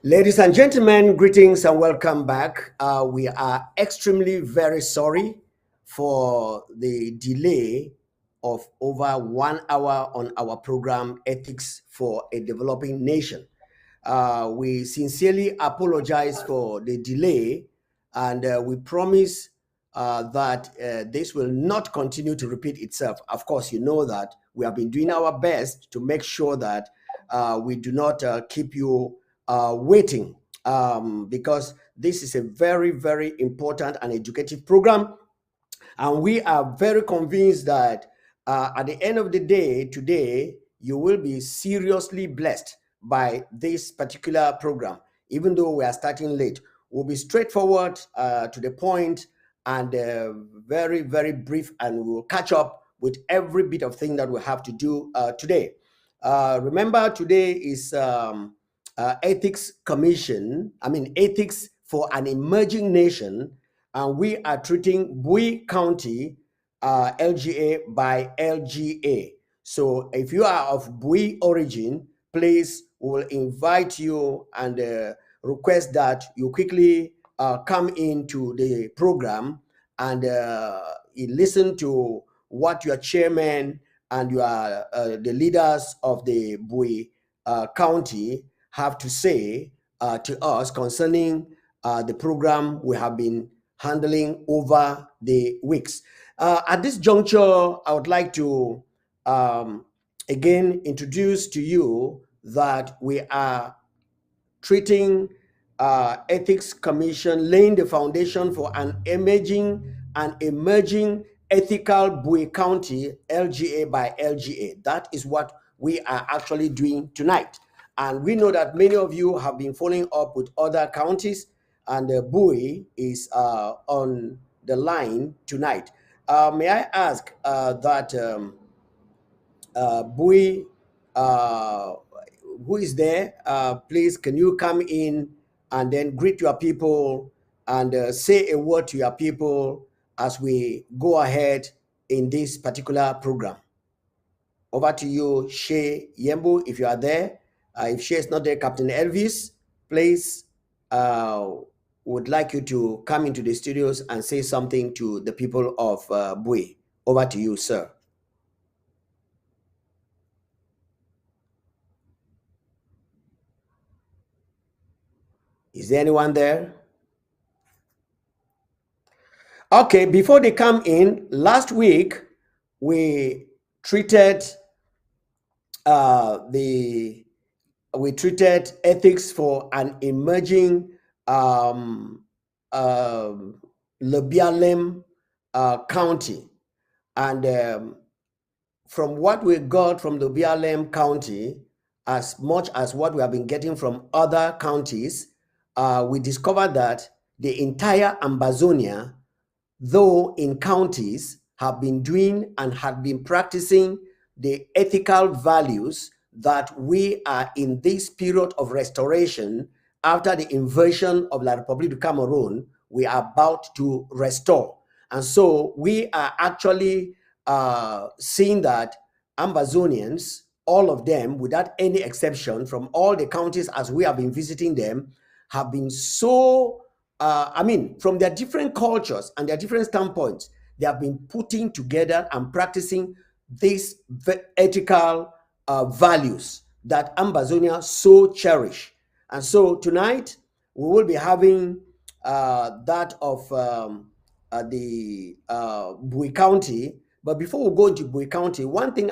Ladies and gentlemen, greetings and welcome back. We are extremely very sorry for the delay of over 1 hour on our program, Ethics for a Developing Nation. We sincerely apologize for the delay, and we promise that this will not continue to repeat itself. Of course, you know that we have been doing our best to make sure that we do not keep you waiting, because this is a very, very important and educative program. And we are very convinced that at the end of the day, today, you will be seriously blessed by this particular program. Even though we are starting late, we'll be straightforward, to the point, and very, very brief, and we'll catch up with every bit of thing that we have to do today. Remember, today is Ethics Commission, Ethics for an Emerging Nation, and we are treating Bui County LGA by LGA. So if you are of Bui origin, please, we will invite you and request that you quickly come into the program and listen to what your chairman and your the leaders of the Bui County have to say to us concerning the program we have been handling over the weeks. At this juncture, I would like to again introduce to you that we are treating Ethics Commission, laying the foundation for an emerging ethical Bui County LGA by LGA. That is what we are actually doing tonight. And we know that many of you have been following up with other counties, and Bui is on the line tonight. May I ask that Bui, who is there, please, can you come in and then greet your people and say a word to your people as we go ahead in this particular program? Over to you, Shea Yembu, if you are there. If Shea is not there, Captain Elvis, please, would like you to come into the studios and say something to the people of Bui. Over to you, sir. Is there anyone there? Okay, before they come in, last week we treated ethics for an emerging Lebialem County, and from what we got from Lebialem County, as much as what we have been getting from other counties, we discovered that the entire Ambazonia, though in counties, have been doing and have been practicing the ethical values that we are in this period of restoration after the invasion of La République du Cameroon, we are about to restore. And so we are actually seeing that Ambazonians, all of them, without any exception, from all the counties as we have been visiting them, have been so from their different cultures and their different standpoints, they have been putting together and practicing these ethical values that Ambazonia so cherish. And so tonight, we will be having that of the Bui County. But before we go into Bui County, one thing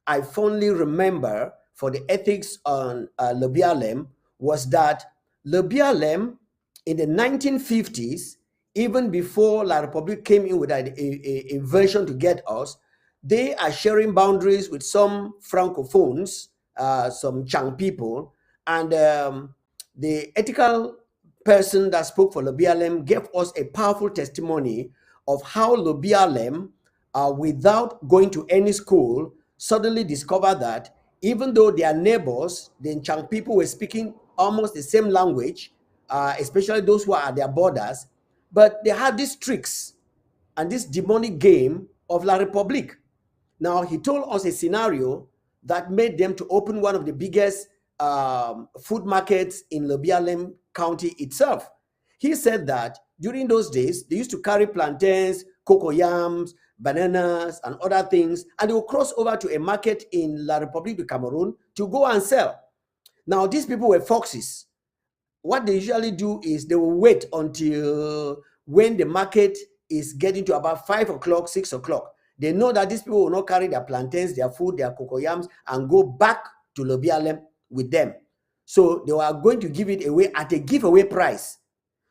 I fondly remember for the ethics on Lebialem was that Lebialem, in the 1950s, even before La République came in with an invasion to get us, they are sharing boundaries with some Francophones, some Chang people, and the ethical person that spoke for Lebialem gave us a powerful testimony of how Lebialem, without going to any school, suddenly discovered that even though their neighbors, the Chang people, were speaking almost the same language, especially those who are at their borders, but they had these tricks and this demonic game of La République. Now, he told us a scenario that made them to open one of the biggest food markets in Lobialem County itself. He said that during those days, they used to carry plantains, cocoyams, bananas, and other things, and they will cross over to a market in La République du Cameroon to go and sell. Now, these people were foxes. What they usually do is they will wait until when the market is getting to about 5 o'clock, 6 o'clock. They know that these people will not carry their plantains, their food, their cocoyams, and go back to Lobialem with them. So they were going to give it away at a giveaway price.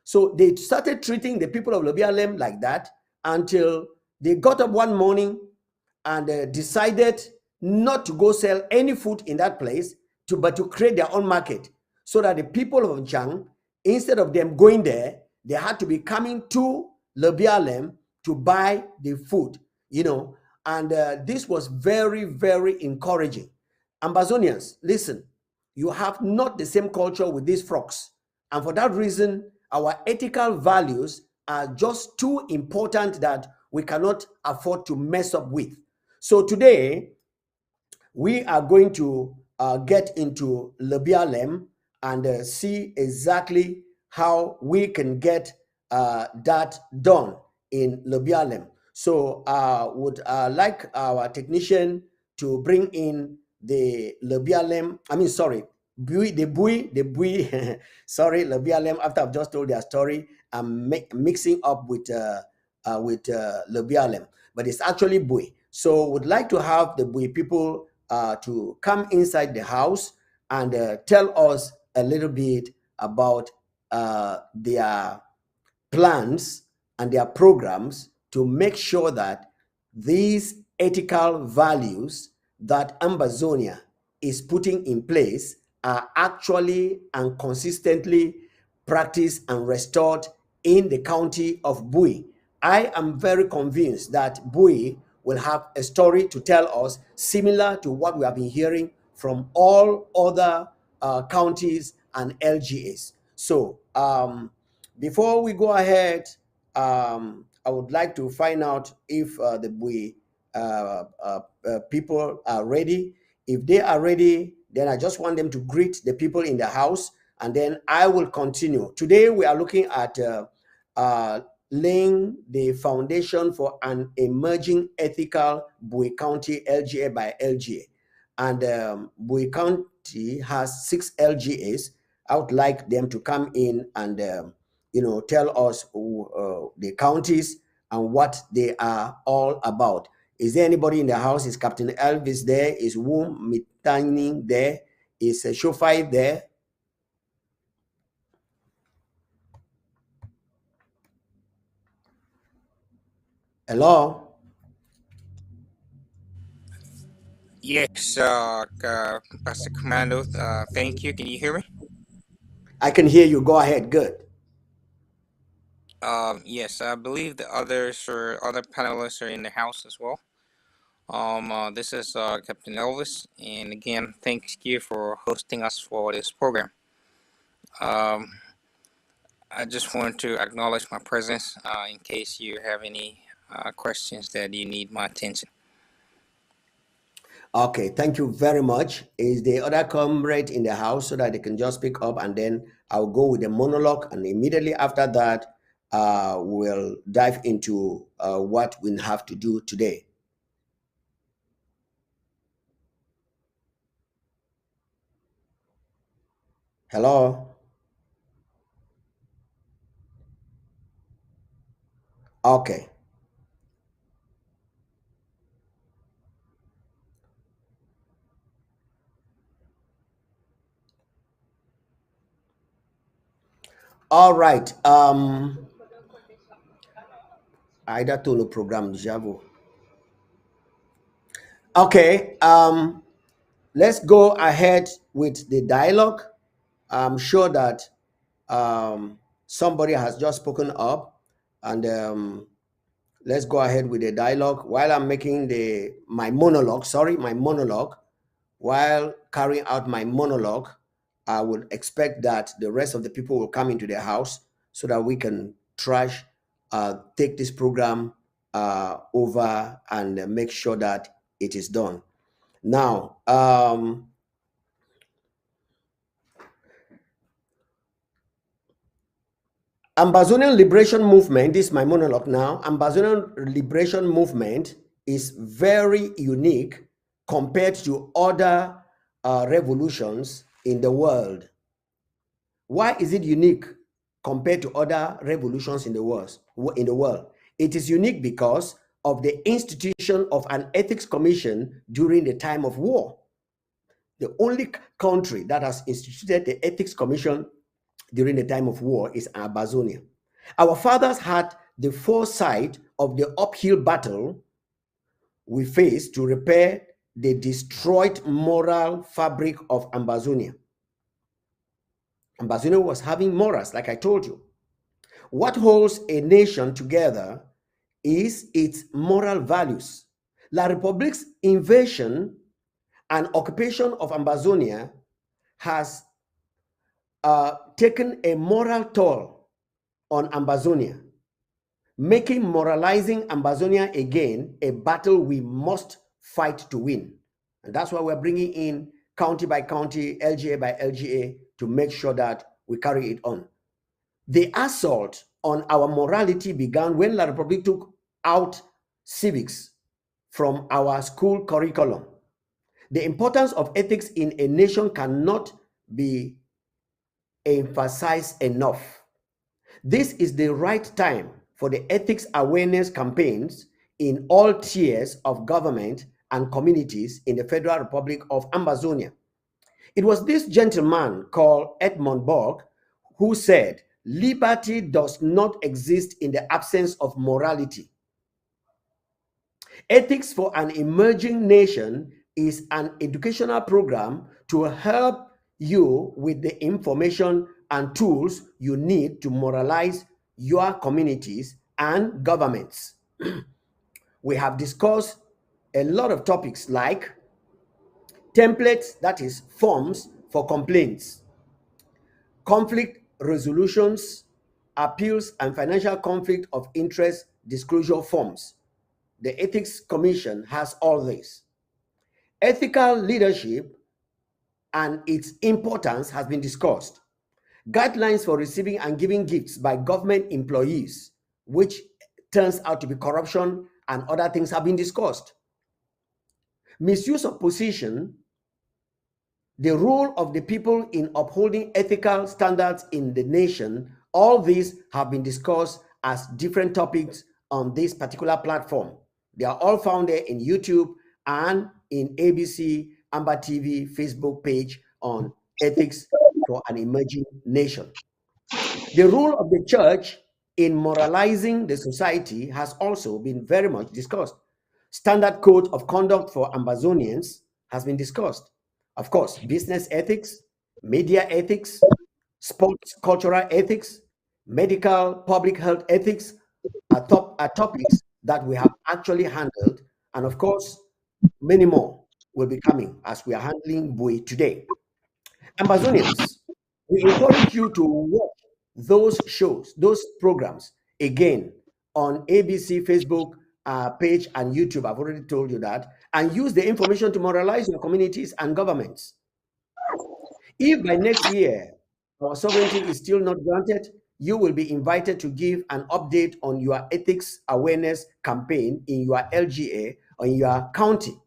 So they started treating the people of Lobialem like that until they got up one morning and decided not to go sell any food in that place, but to create their own market, so that the people of Chang, instead of them going there, they had to be coming to Lobialem to buy the food, and this was very, very encouraging. Ambazonians, listen, you have not the same culture with these frogs, and for that reason, our ethical values are just too important that we cannot afford to mess up with. So today, we are going to get into Lobialem and see exactly how we can get that done in Lobialem. So would like our technician to bring in the Lobialem, the Bui, sorry, Lobialem, after I've just told their story, I'm mixing up with Lobialem, but it's actually Bui. So would like to have the Bui people to come inside the house and tell us a little bit about their plans and their programs to make sure that these ethical values that Ambazonia is putting in place are actually and consistently practiced and restored in the county of Bui. I am very convinced that Bui will have a story to tell us similar to what we have been hearing from all other counties and LGAs. So before we go ahead, I would like to find out if the Bui people are ready. If they are ready, then I just want them to greet the people in the house, and then I will continue. Today we are looking at laying the foundation for an emerging ethical Bui County LGA by LGA. And Bui County has 6 LGAs. I would like them to come in and tell us the counties and what they are all about. Is there anybody in the house? Is Captain Elvis there? Is Wu Mitani there? Is Shofai there? Hello? Yes, Pastor Commando, thank you. Can you hear me? I can hear you. Go ahead. Good. Yes, I believe the other panelists are in the house as well. This is Captain Elvis, and again, thank you for hosting us for this program. Um, I just want to acknowledge my presence in case you have any questions that you need my attention. Okay, thank you very much. Is the other comrade in the house so that they can just pick up, and then I'll go with the monologue, and immediately after that, we'll dive into what we have to do today. Hello? Okay. All right. Aida Tolo program Javo. Okay. Let's go ahead with the dialogue. I'm sure that somebody has just spoken up, and let's go ahead with the dialogue while I'm making my monologue. While carrying out my monologue, I would expect that the rest of the people will come into the house so that we can take this program over and make sure that it is done. Now, Ambazonian Liberation Movement, this is my monologue now. Ambazonian Liberation Movement is very unique compared to other revolutions in the world. Why is it unique compared to other revolutions in the world? It is unique because of the institution of an ethics commission during the time of war. The only country that has instituted the ethics commission during the time of war is Ambazonia. Our fathers had the foresight of the uphill battle we faced to repair the destroyed moral fabric of Ambazonia. Ambazonia was having morals, like I told you. What holds a nation together is its moral values. La Republique's invasion and occupation of Ambazonia has taken a moral toll on Ambazonia, making moralizing Ambazonia again a battle we must fight to win. And that's why we're bringing in county by county, LGA by LGA, to make sure that we carry it on. The assault on our morality began when La Republique took out civics from our school curriculum. The importance of ethics in a nation cannot be emphasized enough. This is the right time for the ethics awareness campaigns in all tiers of government and communities in the Federal Republic of Ambazonia. It was this gentleman called Edmund Burke who said, "Liberty does not exist in the absence of morality." Ethics for an Emerging Nation is an educational program to help you with the information and tools you need to moralize your communities and governments. We have discussed a lot of topics like templates, that is, forms for complaints, conflict resolutions, appeals, and financial conflict of interest disclosure forms. The Ethics Commission has all this. Ethical leadership and its importance has been discussed. Guidelines for receiving and giving gifts by government employees, which turns out to be corruption and other things, have been discussed. Misuse of position, the role of the people in upholding ethical standards in the nation, all these have been discussed as different topics on this particular platform. They are all found there in YouTube and in ABC Amber TV Facebook page on Ethics for an Emerging Nation. The role of the church in moralizing the society has also been very much discussed. Standard code of conduct for Ambazonians has been discussed. Of course, business ethics, media ethics, sports cultural ethics, medical public health ethics are topics that we have actually handled. And of course, many more will be coming as we are handling Bui today. Ambazonians, we encourage you to watch those shows, those programs again on ABC Facebook page and YouTube. I've already told you that. And use the information to moralize your communities and governments. If by next year our sovereignty is still not granted, you will be invited to give an update on your ethics awareness campaign in your LGA or in your county.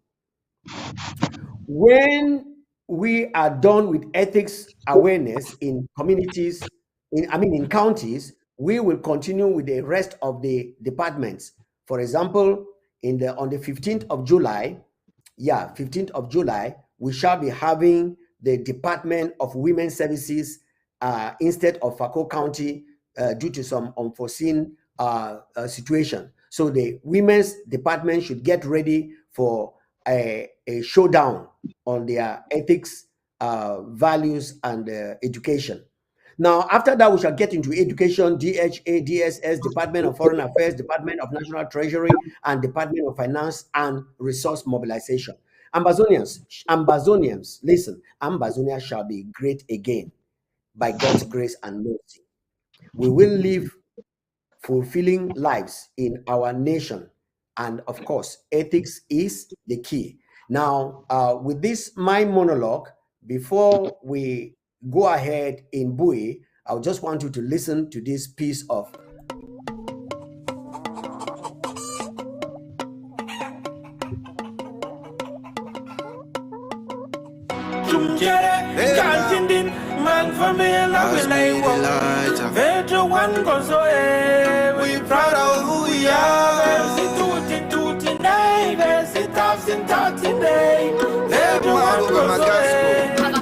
When we are done with ethics awareness in communities, in counties, we will continue with the rest of the departments. For example, on the 15th of July, 15th of July, we shall be having the Department of Women's Services instead of Fako County due to some unforeseen situation. So the women's department should get ready for a showdown on their ethics, values, and education. Now, after that, we shall get into education, DHA, DSS, Department of Foreign Affairs, Department of National Treasury, and Department of Finance and Resource Mobilization. Ambazonians, listen, Ambazonia shall be great again by God's grace and mercy. We will live fulfilling lives in our nation. And of course, ethics is the key. Now, with this, my monologue, before we go ahead in Bui, I just want you to listen to this piece of we proud of who we are.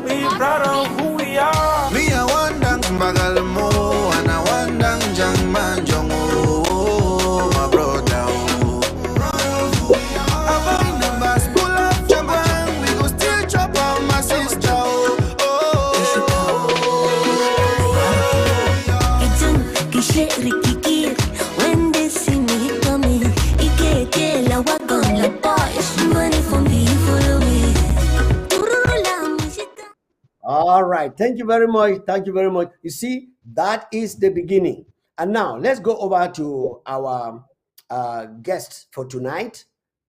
We proud of who we are. Me a wandang bagal mo, and I wandang jang man jong my brother. Abang the bus pull up jabang, we go still chop on my sister. When they see me coming, it get la wagon la boys money for me, follow me. All right. Thank you very much. Thank you very much. You see, that is the beginning. And now let's go over to our guest for tonight.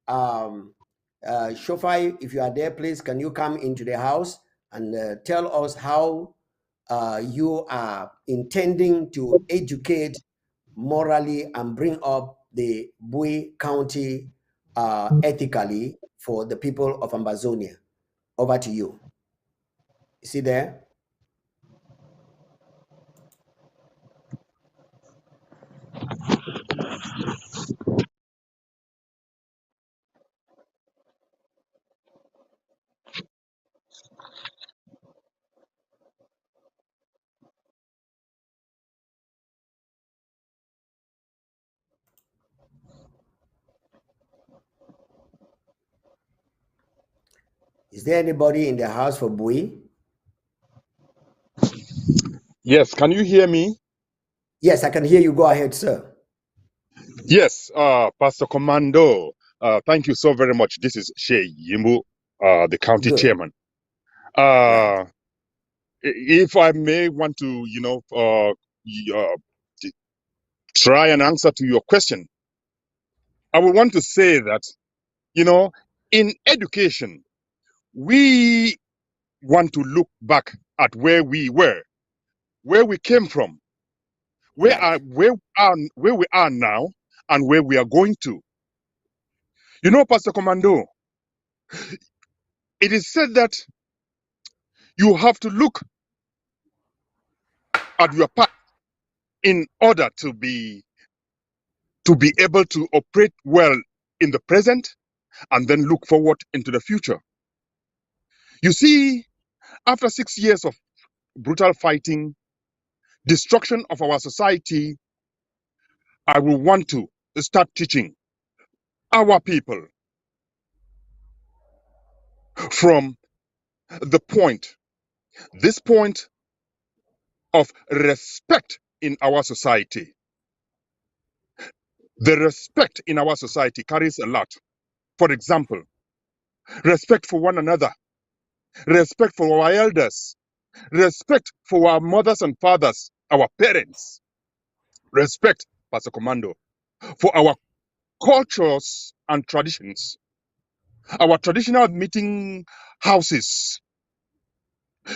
Shofai, if you are there, please, can you come into the house and tell us how you are intending to educate morally and bring up the Bui County ethically for the people of Ambazonia. Over to you. Is he there? Is there anybody in the house for Bui? Yes, can you hear me? Yes, I can hear you. Go ahead, sir. Yes, Pastor Commando, thank you so very much. This is Shea Yimbu, the county Good. chairman. Right. If I may want to, try and answer to your question, I would want to say that, in education, we want to look back at where we were, where we came from, where we are now, and where we are going to. Pastor Commando, it is said that you have to look at your path in order to be able to operate well in the present and then look forward into the future. You see, after 6 years of brutal fighting, destruction of our society, I will want to start teaching our people from this point of respect in our society. The respect in our society carries a lot. For example, respect for one another, respect for our elders, respect for our mothers and fathers, our parents, respect, Pastor Commando, for our cultures and traditions, our traditional meeting houses,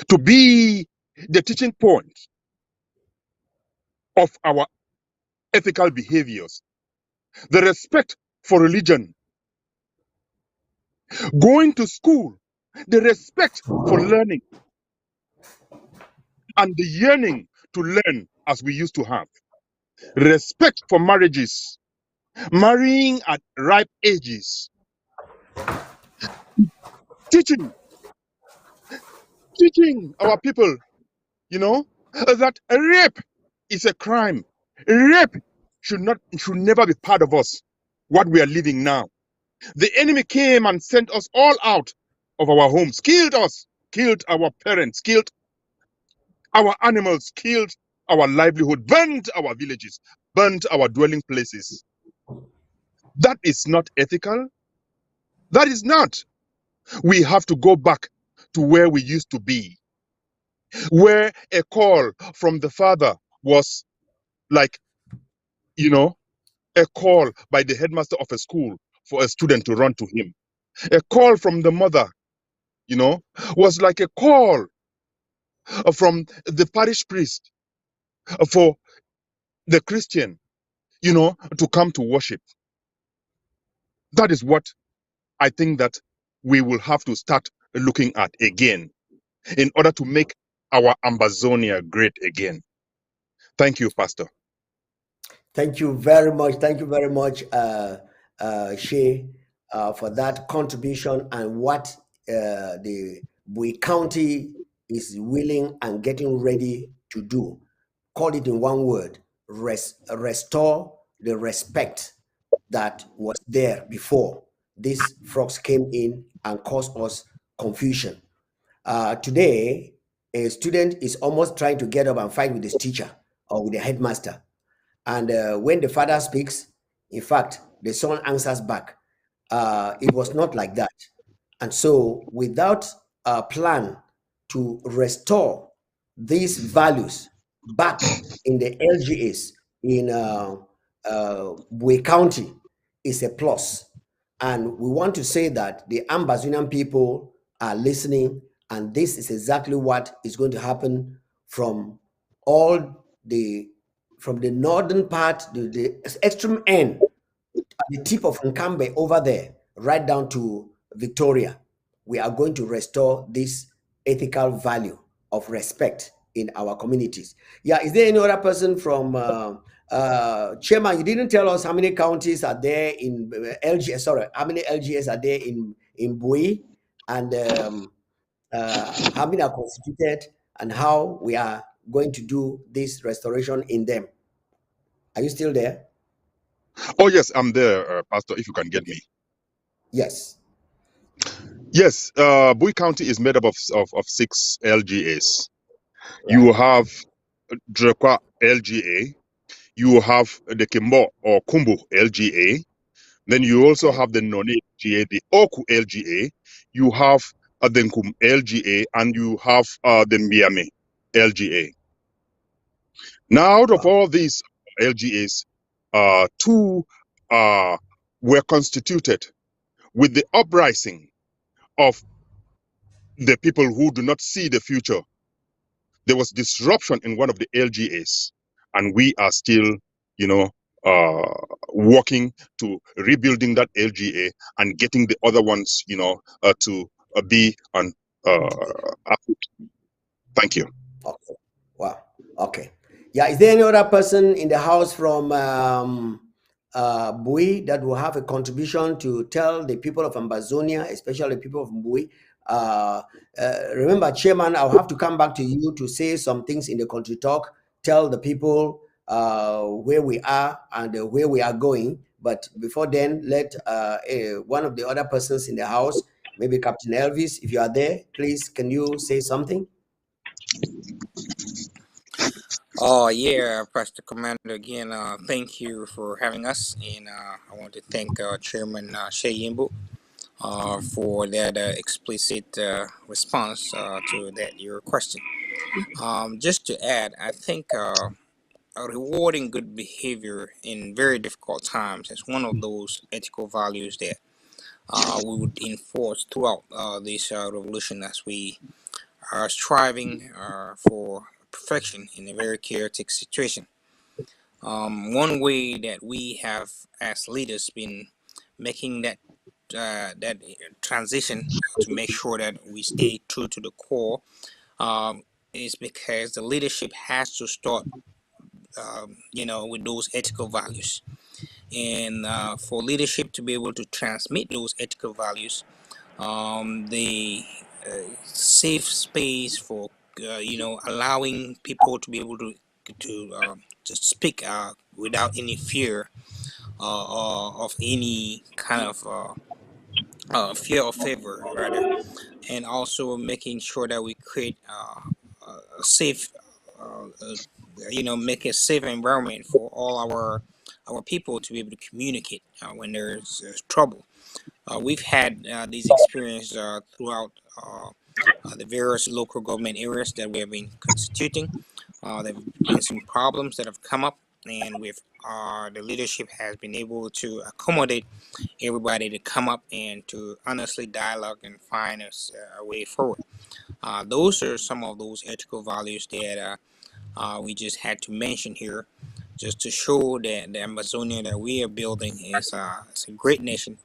to be the teaching point of our ethical behaviors, the respect for religion, going to school, the respect for learning, and the yearning to learn as we used to have, respect for marriages, marrying at ripe ages, teaching our people, that rape is a crime. Rape should never be part of us, what we are living now. The enemy came and sent us all out of our homes, killed us, killed our parents, killed our animals, killed our livelihood, burnt our villages, burnt our dwelling places. That is not ethical. That is not. We have to go back to where we used to be, where a call from the father was like, a call by the headmaster of a school for a student to run to him. A call from the mother, was like a call from the parish priest for the Christian, to come to worship. That is what I think that we will have to start looking at again in order to make our Ambazonia great again. Thank you, Pastor. Thank you very much. Thank you very much, Shay, for that contribution and what the Bui County is willing and getting ready to do. Call it in one word: restore the respect that was there before these frogs came in and caused us confusion. Today, a student is almost trying to get up and fight with his teacher or with the headmaster. And when the father speaks, in fact, the son answers back. It was not like that. And so, without a plan to restore these values back in the LGAs in Bui County, is a plus. And we want to say that the Ambazonian people are listening, and this is exactly what is going to happen from the northern part, the extreme end, at the tip of Nkambe over there, right down to Victoria. We are going to restore this ethical value of respect in our communities. Yeah, is there any other person from Chairman? You didn't tell us how many counties are there in LGS. Sorry, how many LGS are there in Bui, and how many are constituted, and how we are going to do this restoration in them. Are you still there? Oh, yes, I'm there, Pastor, if you can get me. Yes. Yes, Bui County is made up of 6 LGAs. Right. You have Drekwa LGA, you have the Kimbo or Kumbu LGA, then you also have the Noni LGA, the Oku LGA, you have the Nkum LGA, and you have the Miami LGA. Now, out of all these LGAs, 2 were constituted with the uprising of the people who do not see the future. There was disruption in one of the LGAs, and we are still, working to rebuilding that LGA and getting the other ones, to be on. Thank you. Okay. Wow. Okay. Yeah. Is there any other person in the house from Bui that will have a contribution to tell the people of Ambazonia, especially the people of Bui? Remember, Chairman, I'll have to come back to you to say some things in the country talk, tell the people where we are and where we are going. But before then, let one of the other persons in the house, maybe Captain Elvis, if you are there, please, can you say something? Oh yeah, Pastor Commander. Again, thank you for having us, and I want to thank Chairman Shay Yimbu for that explicit response to your question. Just to add, I think rewarding good behavior in very difficult times is one of those ethical values that we would enforce throughout this revolution as we are striving for perfection in a very chaotic situation. One way that we have, as leaders, been making that transition to make sure that we stay true to the core is because the leadership has to start, with those ethical values. And for leadership to be able to transmit those ethical values, the safe space for allowing people to be able to speak without any fear of any kind of fear or favor, rather, and also making sure that we create a safe, make a safe environment for all our people to be able to communicate when there's trouble. We've had these experiences throughout the various local government areas that we have been constituting. There have been some problems that have come up, and the leadership has been able to accommodate everybody to come up and to honestly dialogue and find a way forward. Those are some of those ethical values that we just had to mention here, just to show that the Amazonia that we are building is it's a great nation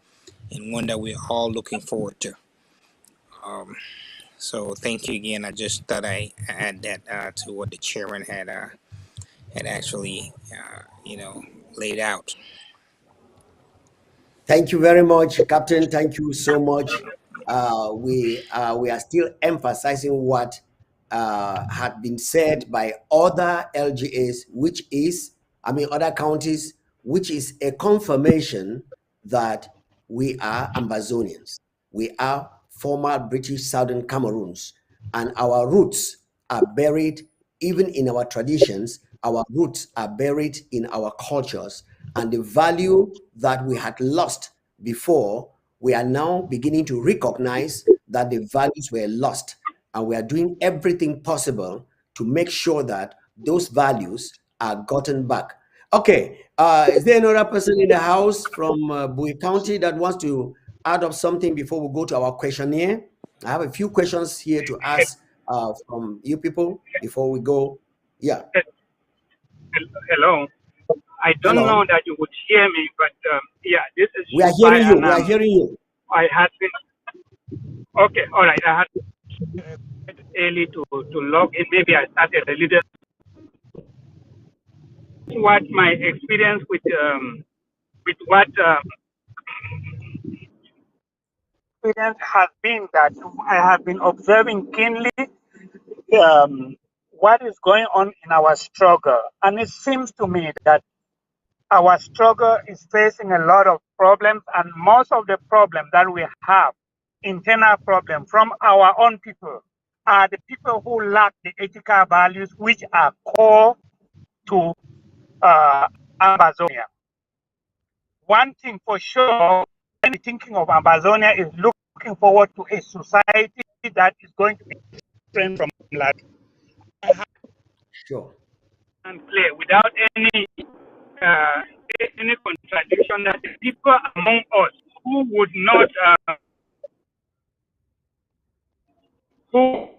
and one that we're all looking forward to. So thank you again. I just thought I add that to what the chairman had actually laid out. Thank you very much, Captain. Thank you so much. We are still emphasizing what had been said by other LGAs, which is, other counties, which is a confirmation that we are Ambazonians. We are former British Southern Cameroons, and our roots are buried even in our traditions. Our roots are buried in our cultures, and the value that we had lost before, we are now beginning to recognize that the values were lost, and we are doing everything possible to make sure that those values are gotten back. Okay, is there another person in the house from Bowie County that wants to add up something before we go to our questionnaire? I have a few questions here to ask from you people before we go. Yeah. Hello. I don't Hello. know that you would hear me, but yeah, this is. We are hearing you. We are hearing you. I had been okay. All right. I had early to log in. Maybe I started a little. What my experience with what experience has been that I have been observing keenly what is going on in our struggle, and it seems to me that our struggle is facing a lot of problems, and most of the problems that we have, internal problems from our own people, are the people who lack the ethical values which are core to Amazonia. One thing for sure, when thinking of Amazonia, is looking forward to a society that is going to be different from Latin. Sure. And clear, without any contradiction, that the people among us who would not come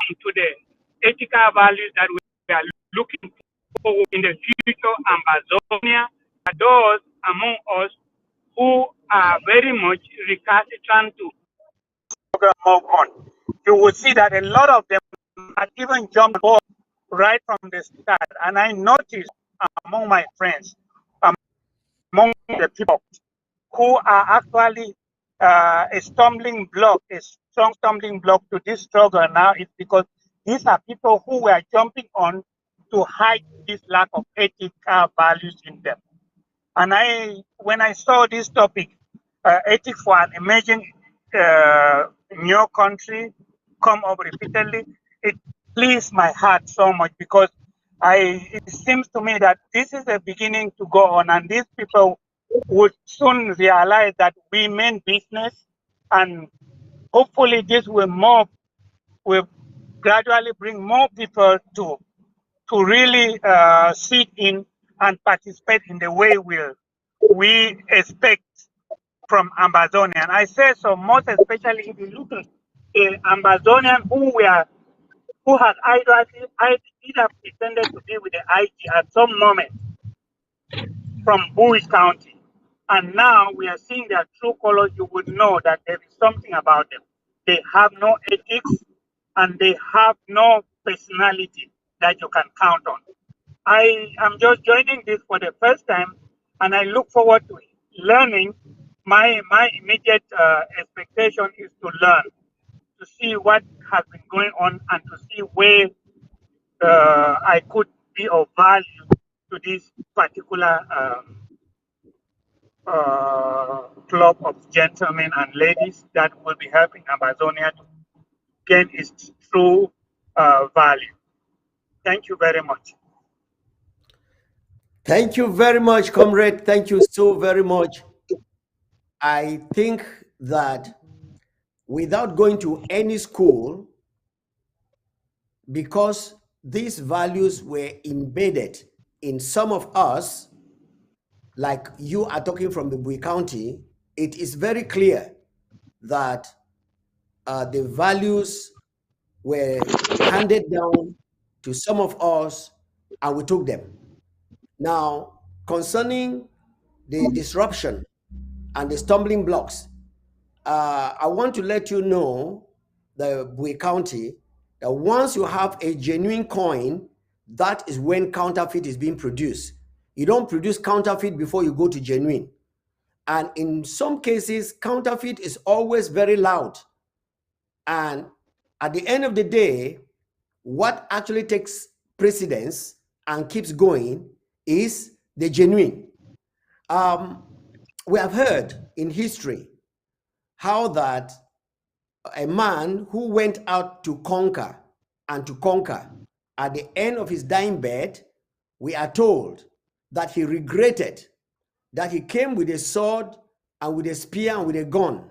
to the ethical values that we are looking for in the future Amazonia, are those among us who are very much recalcitrant to move on. You will see that a lot of them had even jumped off right from the start. And I noticed among my friends, among the people who are actually a stumbling block, a strong stumbling block to this struggle now, is because these are people who were jumping on to hide this lack of ethical values in them. And when I saw this topic, ethics for an emerging new country, come up repeatedly, it pleased my heart so much, because it seems to me that this is a beginning to go on, and these people would soon realize that we mean business, and hopefully this will gradually bring more people to really sit in and participate in the way we expect from Ambazonian. I say so most especially if you look at the Ambazonian who has either pretended to be with the IG at some moment from Bowie County, and now we are seeing their true colors. You would know that there is something about them. They have no ethics, and they have no personality that you can count on. I am just joining this for the first time, and I look forward to learning. My immediate expectation is to learn, to see what has been going on, and to see where I could be of value to this particular club of gentlemen and ladies that will be helping Amazonia to gain its true value. Thank you very much. Thank you very much, comrade. Thank you so very much. I think that without going to any school, because these values were embedded in some of us, like you are talking from the Bowie County, it is very clear that the values were handed down to some of us, and we took them. Now, concerning the disruption and the stumbling blocks, I want to let you know, the Bui County, that once you have a genuine coin, that is when counterfeit is being produced. You don't produce counterfeit before you go to genuine. And in some cases, counterfeit is always very loud. And at the end of the day, what actually takes precedence and keeps going is the genuine. We have heard in history how that a man who went out to conquer and to conquer, at the end of his dying bed, we are told that he regretted that he came with a sword and with a spear and with a gun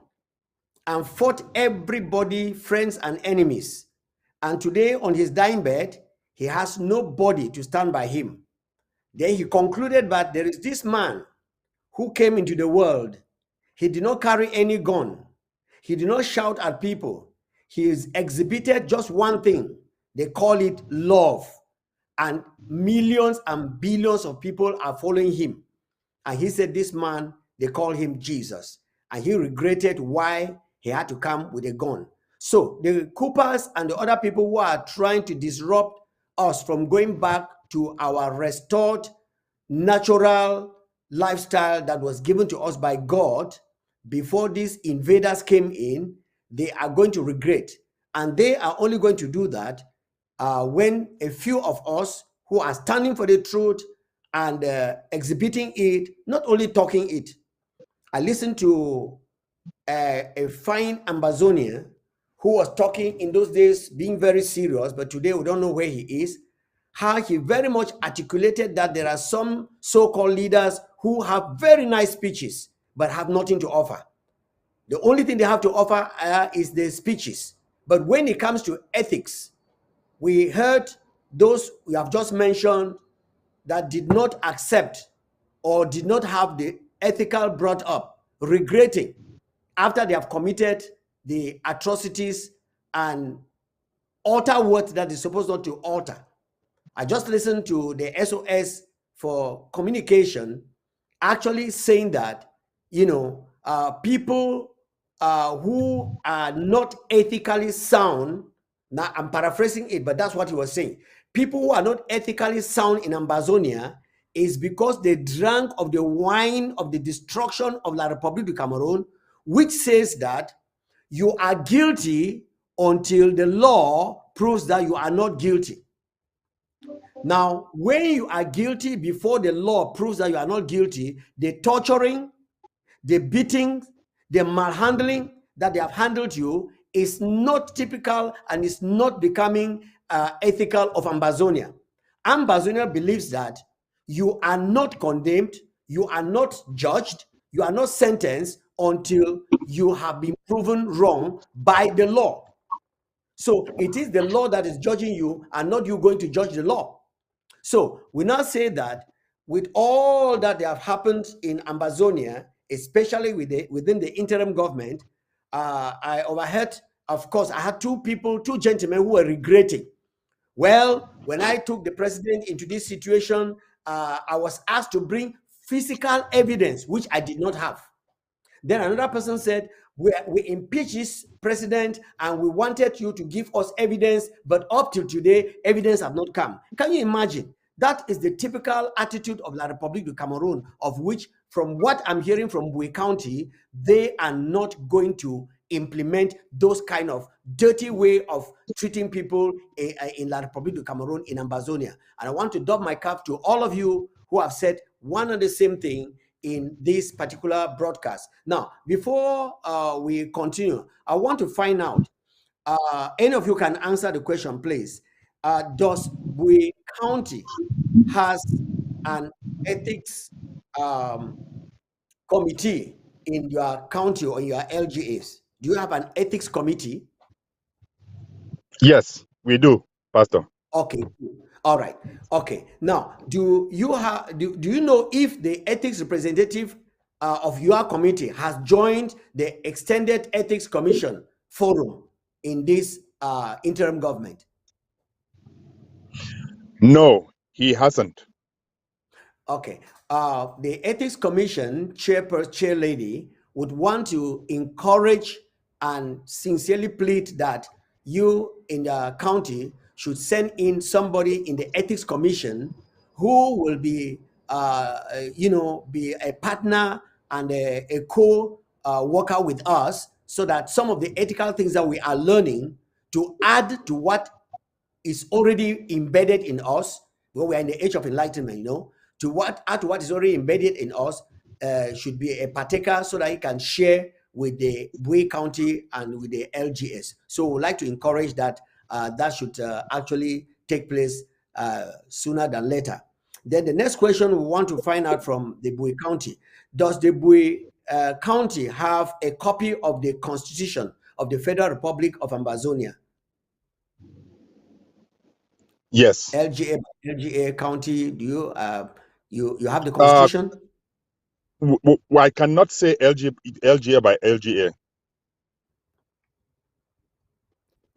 and fought everybody, friends and enemies. And today, on his dying bed, he has nobody to stand by him. Then he concluded that there is this man who came into the world. He did not carry any gun. He did not shout at people. He has exhibited just one thing. They call it love. And millions and billions of people are following him. And he said this man, they call him Jesus. And he regretted why he had to come with a gun. So the Coopers and the other people who are trying to disrupt us from going back to our restored natural lifestyle that was given to us by God before these invaders came in, they are going to regret. And they are only going to do that when a few of us who are standing for the truth and exhibiting it, not only talking it. I listened to a fine Ambazonian who was talking in those days, being very serious, but today we don't know where he is, how he very much articulated that there are some so-called leaders who have very nice speeches, but have nothing to offer. The only thing they have to offer is their speeches. But when it comes to ethics, we heard those we have just mentioned that did not accept or did not have the ethical brought up, regretting after they have committed the atrocities and utter words that is supposed not to utter. I just listened to the SOS for communication actually saying that, people who are not ethically sound, now I'm paraphrasing it, but that's what he was saying. People who are not ethically sound in Ambazonia is because they drank of the wine of the destruction of La République du Cameroon, which says that you are guilty until the law proves that you are not guilty. Now, when you are guilty before the law proves that you are not guilty, the torturing, the beating, the malhandling that they have handled you is not typical and is not becoming ethical of Ambazonia. Ambazonia believes that you are not condemned, you are not judged, you are not sentenced until you have been proven wrong by the law. So it is the law that is judging you and not you going to judge the law. So we now say that with all that have happened in Ambazonia, especially within the interim government, I overheard, of course, I had two gentlemen who were regretting. Well, when I took the president into this situation, I was asked to bring physical evidence, which I did not have. Then another person said, we impeached this president and we wanted you to give us evidence, but up till today, evidence have not come. Can you imagine? That is the typical attitude of La République du Cameroon, of which, from what I'm hearing from Bui County, they are not going to implement those kind of dirty way of treating people in La République du Cameroon, in Ambazonia. And I want to doff my cap to all of you who have said one and the same thing in this particular broadcast. Now, before we continue, I want to find out, any of you can answer the question, please. Does Bui County has an ethics committee in your county or in your LGAs? Do you have an ethics committee? Yes, we do, Pastor. Okay. All right. Okay. Now, do you know if the ethics representative of your committee has joined the Extended Ethics Commission forum in this interim government? No, he hasn't. Okay. The Ethics Commission chair lady would want to encourage and sincerely plead that you in the county should send in somebody in the Ethics Commission who will be, be a partner and a co-worker with us, so that some of the ethical things that we are learning to add to what is already embedded in us, when we are in the age of enlightenment, add to what is already embedded in us, should be a partaker, so that he can share with the Bui County and with the LGS. So we'd like to encourage that that should actually take place sooner than later. Then the next question we want to find out from the Bui County: does the Bui County have a copy of the Constitution of the Federal Republic of Ambazonia? Yes. LGA County, do you you have the Constitution? I cannot say LGA by LGA.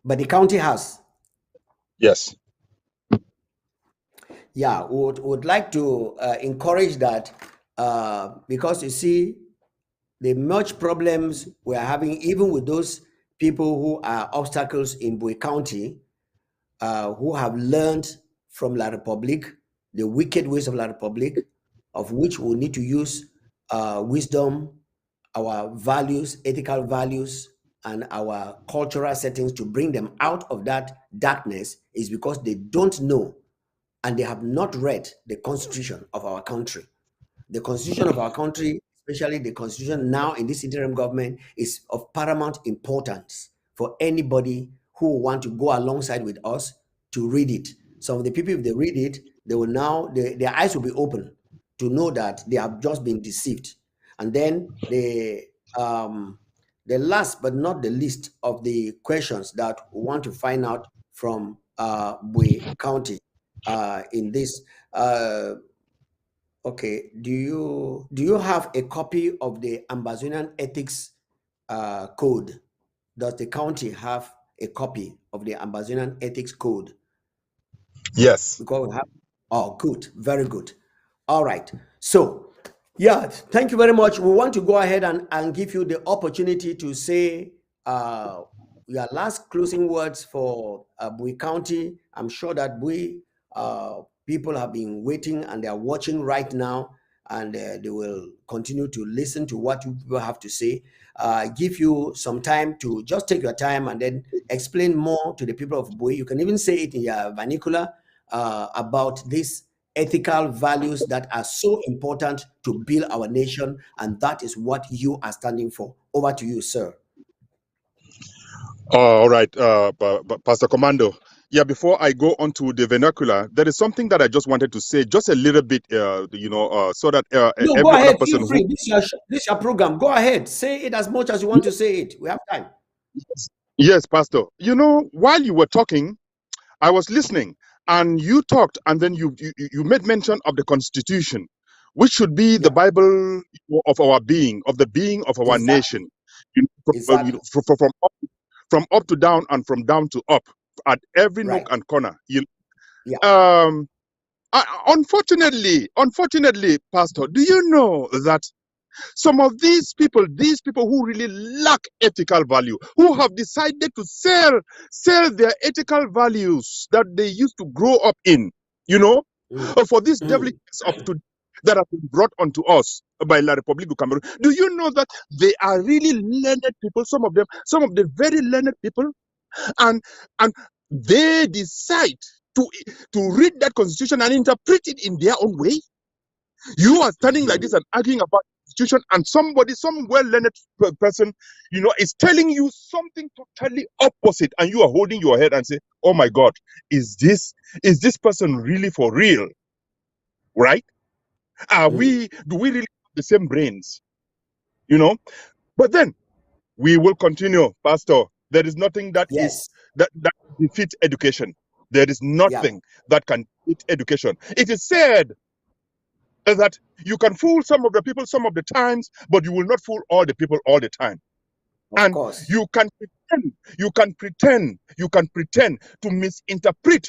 But the county has. Yes. Yeah, would like to encourage that, because you see the much problems we're having, even with those people who are obstacles in Bui County, who have learned from La Republique, the wicked ways of La Republique, of which we need to use wisdom, our values, ethical values, and our cultural settings to bring them out of that darkness, is because they don't know and they have not read the Constitution of our country. The Constitution of our country, especially the Constitution now in this interim government, is of paramount importance for anybody who want to go alongside with us to read it. Some of the people, if they read it, they will now, their eyes will be open to know that they have just been deceived. And then the last but not the least of the questions that we want to find out from Bui County in this. Okay, do you have a copy of the Ambazonian Ethics Code? Does the county have a copy of the Ambazonian Ethics Code? Yes. Because we have. Oh, good, very good. All right. So, yeah, thank you very much. We want to go ahead and give you the opportunity to say your last closing words for Bui County. I'm sure that Bui people have been waiting and they are watching right now, and they will continue to listen to what you people have to say. Give you some time to just take your time and then explain more to the people of Bui. You can even say it in your vernacular about these ethical values that are so important to build our nation, and that is what you are standing for. Over to you, sir. All right, Pastor Commando. Yeah, before I go on to the vernacular, there is something that I just wanted to say, just a little bit, so that No, every go ahead. other person Feel free. This is your program. Go ahead. Say it as much as you want to say it. We have time. Yes, Pastor. While you were talking, I was listening, and you talked, and then you made mention of the Constitution, which should be the Bible of our being, of the being of our nation. Exactly. From up to down and from down to up, at every nook and corner. Unfortunately, Pastor, do you know that some of these people who really lack ethical value, who have decided to sell their ethical values that they used to grow up in, for this devilish that have been brought onto us by La Republique du Cameroon. Do you know that they are really learned people, some of the very learned people, and they decide to read that Constitution and interpret it in their own way? You are standing like this and arguing about Constitution, and some well-learned person, is telling you something totally opposite, and you are holding your head and say, "Oh my God, is this person really for real?" Right? Do we really have the same brains? But then we will continue, Pastor. There is nothing that that defeats education. There is nothing that can defeat education. It is said that you can fool some of the people some of the times, but you will not fool all the people all the time. Of And course. you can pretend to misinterpret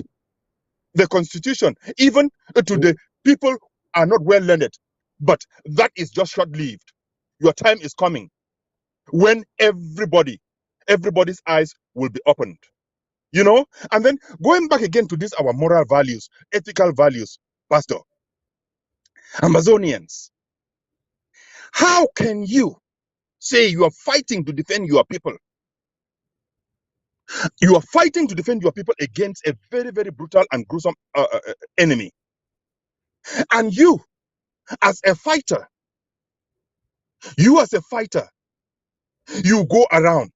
the Constitution, even to the people who are not well learned. But that is just short-lived. Your time is coming when everybody's eyes will be opened. You know? And then going back again to this, our moral values, ethical values, Pastor, Amazonians, how can you say you are fighting to defend your people? You are fighting to defend your people against a very, very brutal and gruesome enemy. And you, as a fighter, you go around,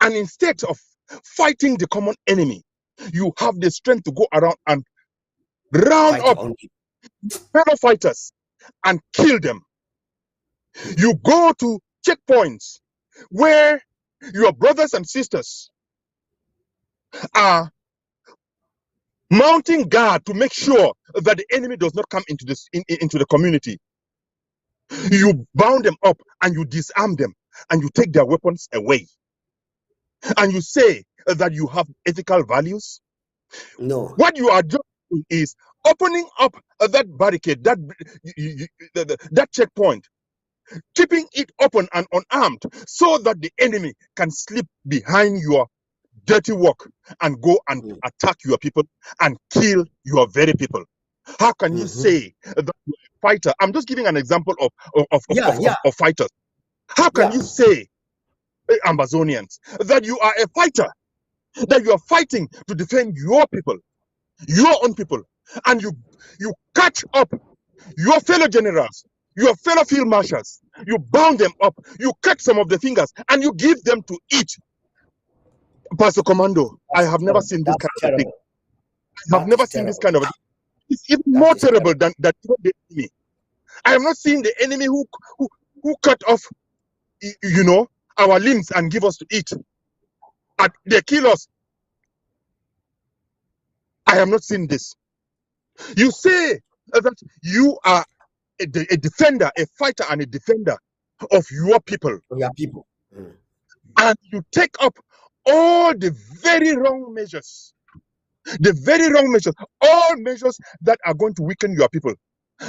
and instead of fighting the common enemy, you have the strength to go around and round Fight up your own people. fellow fighters and kill them. You go to checkpoints where your brothers and sisters are mounting guard to make sure that the enemy does not come into the community. You bound them up and you disarm them and you take their weapons away. And you say that you have ethical values. No. What you are doing is opening up that barricade, that checkpoint, keeping it open and unarmed so that the enemy can slip behind your dirty work and go and attack your people and kill your very people. How can you say that you're a fighter? I'm just giving an example of fighters. How can you say, Amazonians, that you are a fighter, that you are fighting to defend your people, your own people, and you catch up your fellow generals, your fellow field marshals, you bound them up, you cut some of the fingers, and you give them to eat? Pastor Commando, I have never seen this kind of thing. I have never seen this kind of thing. It's even more terrible than the enemy. I have not seen the enemy who cut off, our limbs and give us to eat. And they kill us. I have not seen this. You say that you are a defender, a fighter and a defender of your people. Your people. And you take up all the very wrong measures. All measures that are going to weaken your people,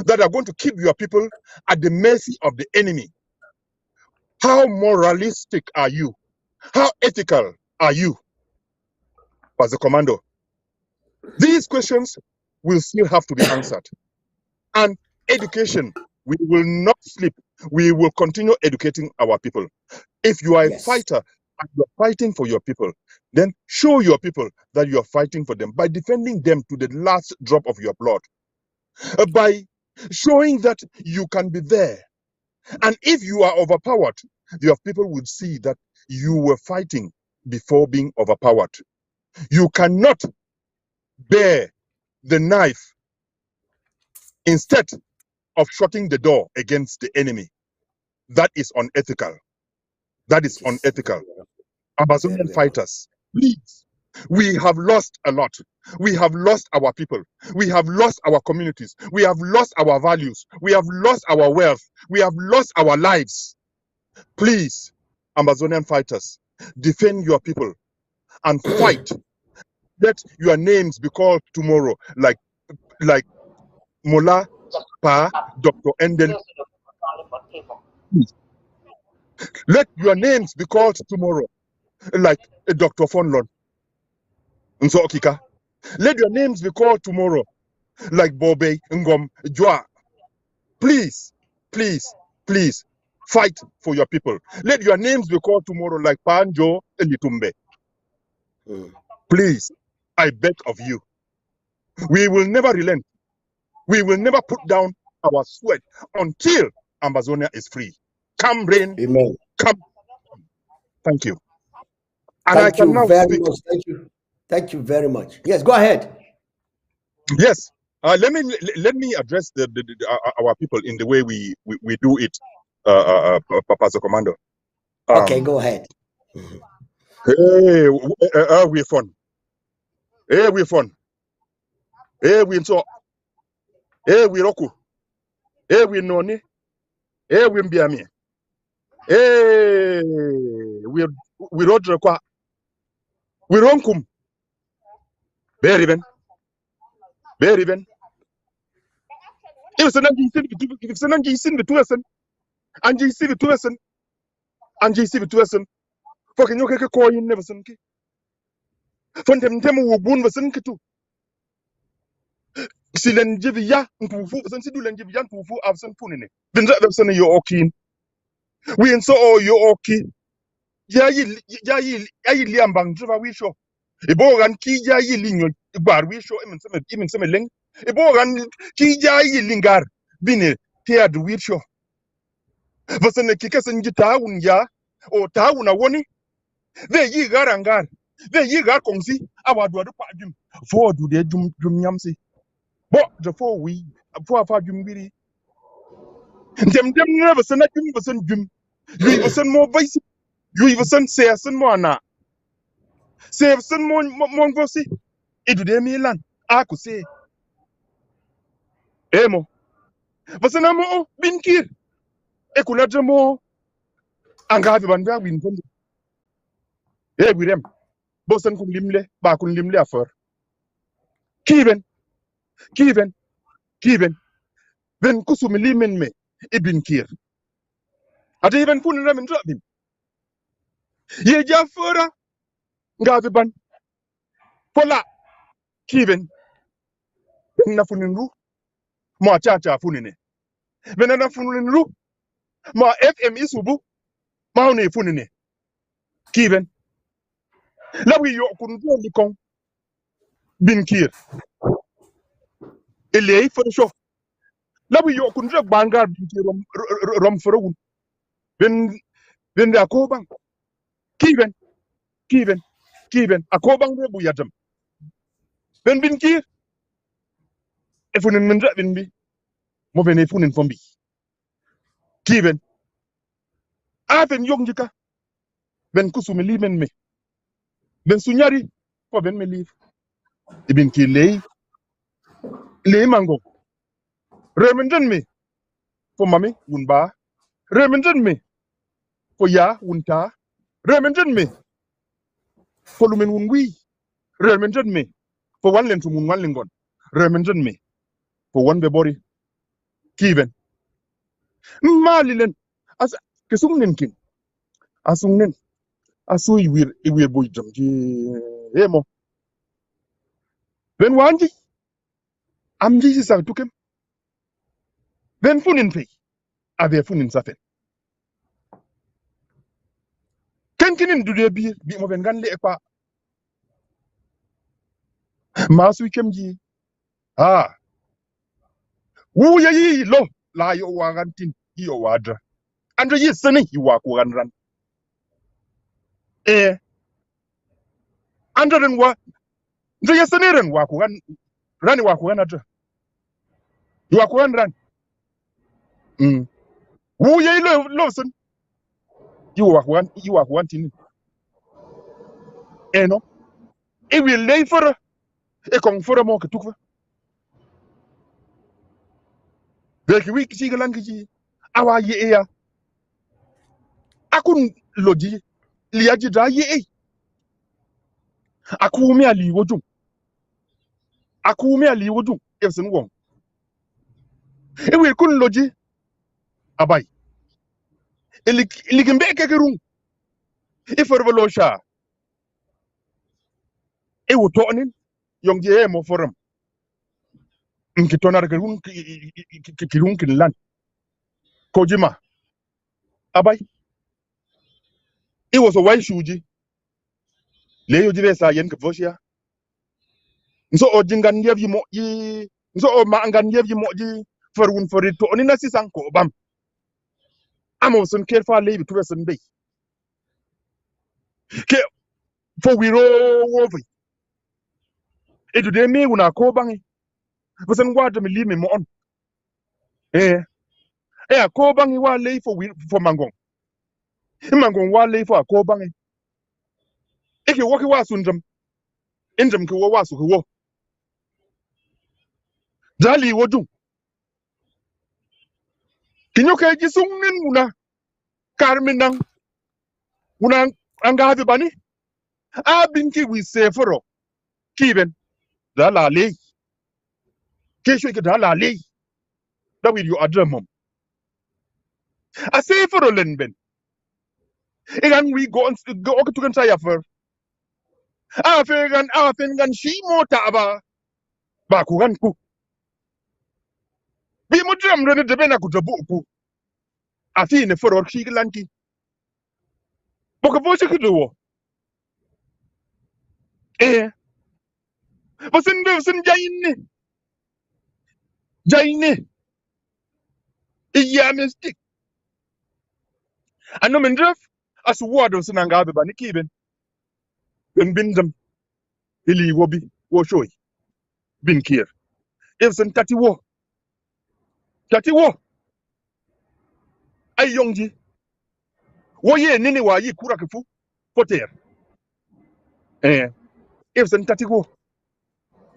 that are going to keep your people at the mercy of the enemy. How moralistic are you? How ethical are you, Pastor Commando? These questions will still have to be answered. And education, we will not sleep. We will continue educating our people. If you are a fighter and you are fighting for your people, then show your people that you are fighting for them by defending them to the last drop of your blood, by showing that you can be there. And if you are overpowered, your people will see that you were fighting before being overpowered. You cannot bear the knife instead of shutting the door against the enemy. That is unethical. That is unethical. Amazonian fighters, please. We have lost a lot. We have lost our people. We have lost our communities. We have lost our values. We have lost our wealth. We have lost our lives. Please, Amazonian fighters, defend your people and fight. Let your names be called tomorrow, like Mola, Pa, Dr. Enden. Let your names be called tomorrow, like Dr. Fonlon. Nso Okika. Let your names be called tomorrow, like Bobe Ngom Jwa. Please, please, please, fight for your people. Let your names be called tomorrow, like Panjo Elitumbe. Please, I beg of you. We will never relent. We will never put down our sweat until Amazonia is free. Come rain, amen. Come. Thank you. And Thank you very much. Thank you very much. Yes, go ahead. Yes. Let me address our people in the way we do it, Pastor Commando. Okay, go ahead. Hey, we're fun. Hey, we're fun. Hey, we so. Hey, we roku. Hey, we noni. Hey, we mbiami. we road kwa we ronkum very ben if sananji sin bituasen anji si bituasen fucking yoke ke ko yin ne basen ki fontem tem wo bun basen kitu silen jibiya ntufu basen sidulen jibiya ntufu absen punine bin za basen yo okin we en so yo oki yayi liambang jiba wisho ibogan ki yayi linyo bar wisho imin seme leng ibogan ki yayi lingar bine tead wisho basen ki kasen jitawun ya o tawuna woni they yi garangar they yi gar kongsi awadu adu pa jum fo du de jum nyamsi bo the fo we fo fa jum biri dem ne basen jum yi basen mo baisi yi basen se mo ana se basen mo ngosi edu de milan aku se emo basen mo binkir e kula mo anga bi ban ba win kon e wirem bosen kun limle ba kun limle afor kiben ben kusum limen me ibn kir ate ben fun ramen rabim ye jafora ngabe ban pola kiben na funin ru ma cha funine ben na funin ru ma fm isubu ma ne funine kiben lawi yo kun do likon bin kir ele for show lawi yo kun rek bangar bin kir rom forogun ben da ko ban kiben akoban be bu yadam ben bin kir e funin min rabin bi mo ben e funin fombi kiben afen yong jika ben kusumi limen me ben sunyari ko ben me liv ibin ki ley mango remenden me fo mami wunba remenden me fo ya wunta remenden me fo lumen wunwi remenden me fo wanlen tumun wanlingon remenden me fo wonbe bori kiben malilen as kesungen kin asungen asu iwir boy jam ji emo ben wanji am ji sa tukem ben funin fe ave funin safen kenkinin dude bi mo ben ganle e pa masu kemji wu yayi lo la yo wagantin yo wadra andre yesene yi wa ko ganran andre ren wa nje yesene ren wa ko gan rani wa ko ganatra yi wa ko ganran wu yayi lo sen yi wa ko gantin no e will lay for e kon for mo ke tukfa de ki ci galan ki awa yi ya akun loji liaji da yi akumi ali wojum efsen won e will kun loji abay eligimbe kekerun e forvolo sha e woto onin yongje mo forum nki tonar kerun kirun kin lan kojima abay e was a wai shuji le yo jire sa yen ke voshia nso o jingan yevi mo yi nso o ma ngan yevi mo ji forun forito onin asisan ko bam amo sun kerfa le bi tubesun be ke fo wiro wovi edu de me una ko bangi busan wada mi limi mo on ko bangi wa le fo mangon mangon wa le fo ko bangi eke woki wa sundram indram ke wa su ko dali wodun kinyo ke ji sungnin una Carminang, unang angabi bani, binki we say for Kiben, the la lay, Keshu la lay, that will you adre mum. I say for a lenben. And we go to Kantaya for. Afengan she motaba, Bakuganku. Be mudram run the Benakuta. I feel for our Shigalanki. Bokavosa could do. Eh, but send Jaine, yeah, mystic. I know Mendref as word of Sanangabe Banikiben. When Bindam, Billy Wobby, Washoy, Bin Kier. If San Tatiwo, I youngji. Woye Nini wa ye Kurakifu, Potter. Eh, if San Tatiwo,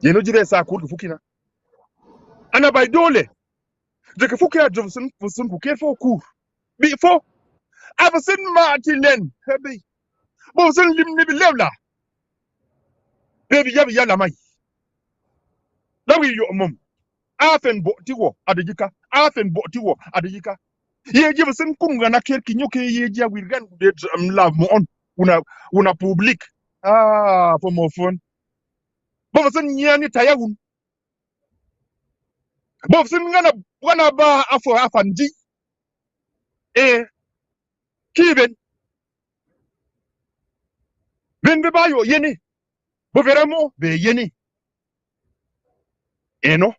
Yenojire Sa Kurfukina. Anna by Dole, the Kafuka Johnson was some who care for coup. Before, I've seen Martin, Heavy. Bosun Lim Levla. Baby Yabi Yalamai. That will your mum. Afen Botiwo, Adijika, Afen Botiwo, Adijika. Ye give us some Kungana Kirkinuke, ye will get love more una public. Ah, for more fun. Bosun Yani Tayagun. Bosun Gana ba afo Afanji. Eh, Kiben. Ben Bebayo, Yeni. Boveramo, be Yeni. Eno.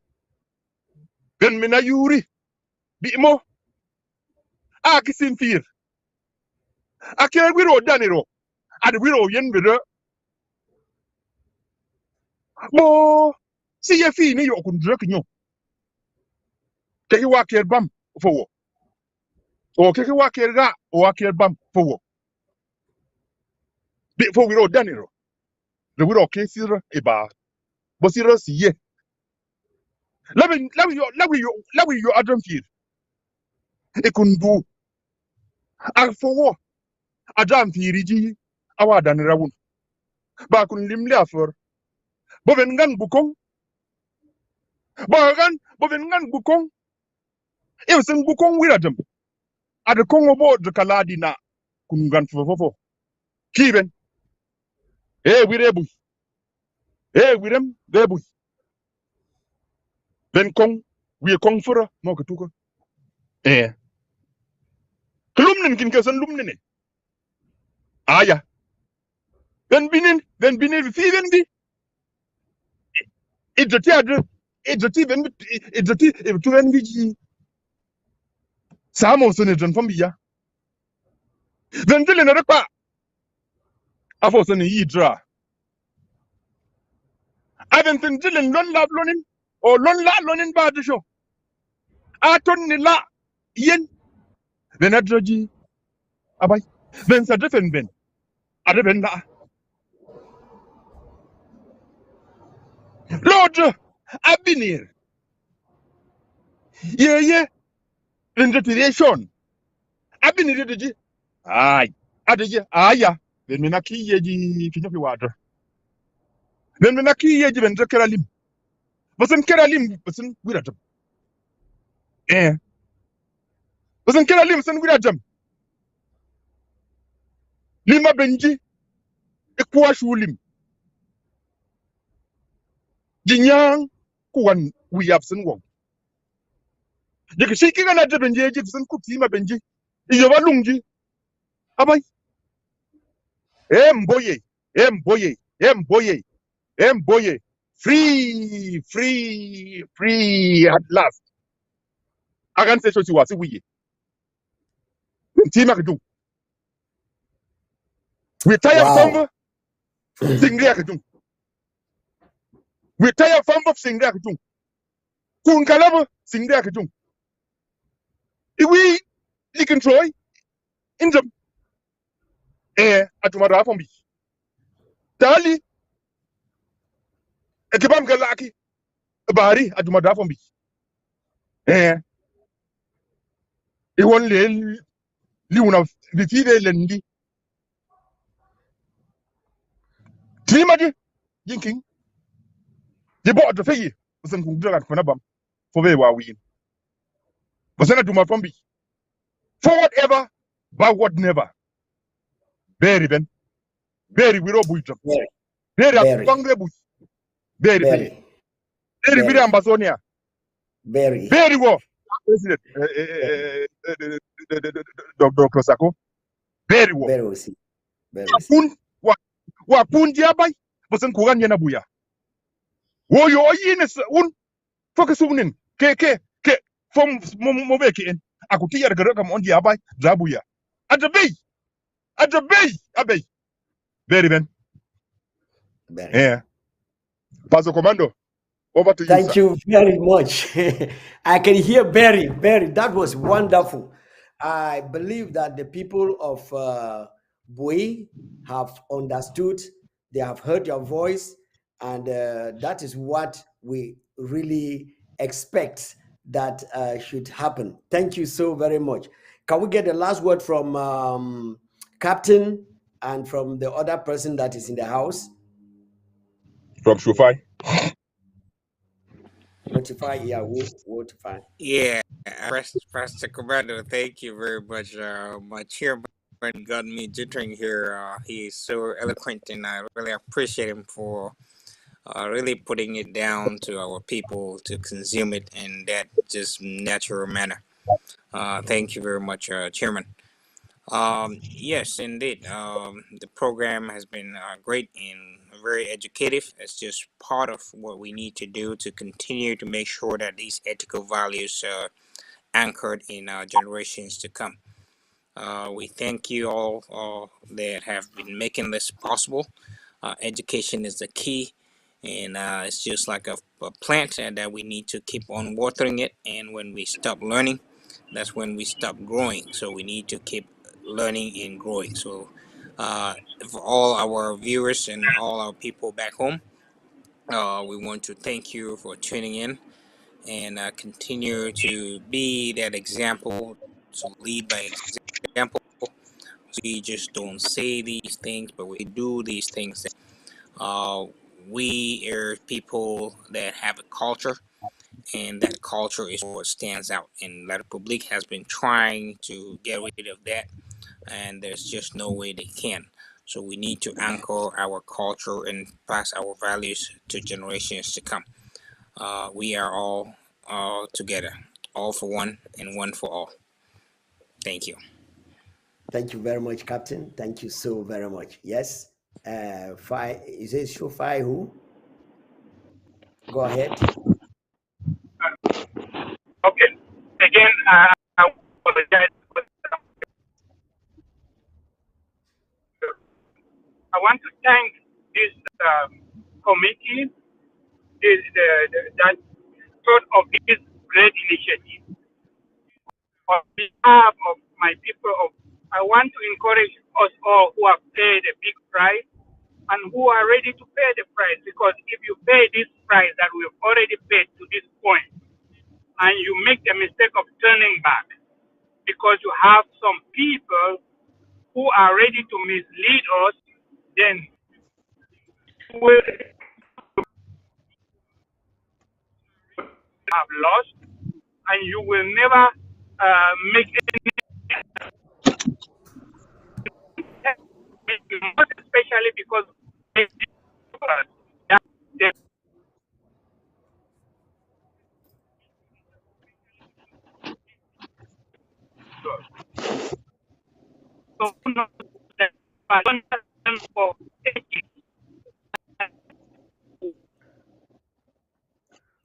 Ben Mina Yuri. Bimo. Akisin fear. Akira Wiro Daniro. And Wiro Yen Bidder. Bo. See a fee, you could drink you. Take a walk your bum for. Or take a walk your rat or walk your bum for. Before Wiro Daniro. The Wiro cases a bar. But seriously, ye. Love you, Adam Fear. It couldn't do. And for what? Adam Fear, our Danira. Bakun Limlia for. Bovengan Bukong. Bovengan Bukong. If some Bukong will Adam. At the Congo board, the Kaladina. Kungan for. Kiben. Eh, we rebu. Eh, we them, rebu. Ben Kong, we a Kong for a Mokatuka. Eh. Klumnin can kiss and lumnin. Ah, yeah. Then binin, Feevendi. It's a theatre. It's a tea, to envy. Samuelson is from Bia. Then Dylan at a pa. I was an Yidra. I haven't seen Dylan Lon Lab Lonin or Lon La Lonin Bad the show. I told La Yen. Then I drudgy. Abai. Then Sir Different Ben. I depend. Lord, I've been here. Yeah. In the creation. I've been here. Aye. Yeah. Then Minaki Yeji Kinopi water. Then Minaki Yeji and Keralim. Wasn't Keralim, wasn't with them. Eh. Wasn't Keralim, wasn't with them. Lima Benji. Equashulim. Jinyang. Kuan we have seen one. You can shake another Benji, Gibson Kutima Benji. Is your Lungi. Abai. Mboye. Free at last. I can't say so she was we. Tima do. We tired from sing reactum. We tired from sing reactum. Kun Kalaba sing reactum. If we can try in the atumara from me. Tali Ekibam Galaki Bari atumara from me. It won't liuna vitive lendi timadi jinking je bo to feyi usan ku dira ko na bam fo be wa win basana duma tombi forward ever backward never very ben very wiro buito Very, very very, akongre bu very feyi very, very very, ambazonia very, very wo president Dr. Sako very wo very see, very see. pun wa pun dia bay basan ku ganya na buya wo yo yine un focus unin ke from mo be ke en akuti yar garo kam on dia bay zabuya at the bay abay very ben Very. yeah Paso Commando, over to you, Thank sir. you very much. I can hear Barry. Barry, that was wonderful. I believe that the people of Bui have understood, they have heard your voice, and that is what we really expect that should happen. Thank you so very much. Can we get the last word from Captain and from the other person that is in the house? From Shofai. Notify, yeah, we'll notify. Yeah, Pastor Commander, thank you very much. My chairman got me jittering here. He's so eloquent, and I really appreciate him for really putting it down to our people to consume it in that just natural manner. Thank you very much, Chairman. Yes, indeed. The program has been great and very educative. It's just part of what we need to do to continue to make sure that these ethical values are anchored in generations to come. We thank you all that have been making this possible. Education is the key, and it's just like a plant that we need to keep on watering it. And when we stop learning, that's when we stop growing. So we need to keep learning and growing. So for all our viewers and all our people back home, we want to thank you for tuning in and continue to be that example, to lead by example. We just don't say these things, but we do these things. Uh, we are people that have a culture, and that culture is what stands out. And La Republique has been trying to get rid of that, and there's just no way they can. So we need to anchor our culture and pass our values to generations to come. We are all together, all for one and one for all. Thank you. Thank you very much, Captain. Thank you so very much. Yes. Is it Shofai who? Go ahead. Okay. Again, I apologize. I want to thank this committee that thought of this great initiative. On behalf of my people, I want to encourage us all who have paid a big price and who are ready to pay the price, because if you pay this price that we've already paid to this point and you make the mistake of turning back because you have some people who are ready to mislead us, then you will have lost and you will never make any, especially because for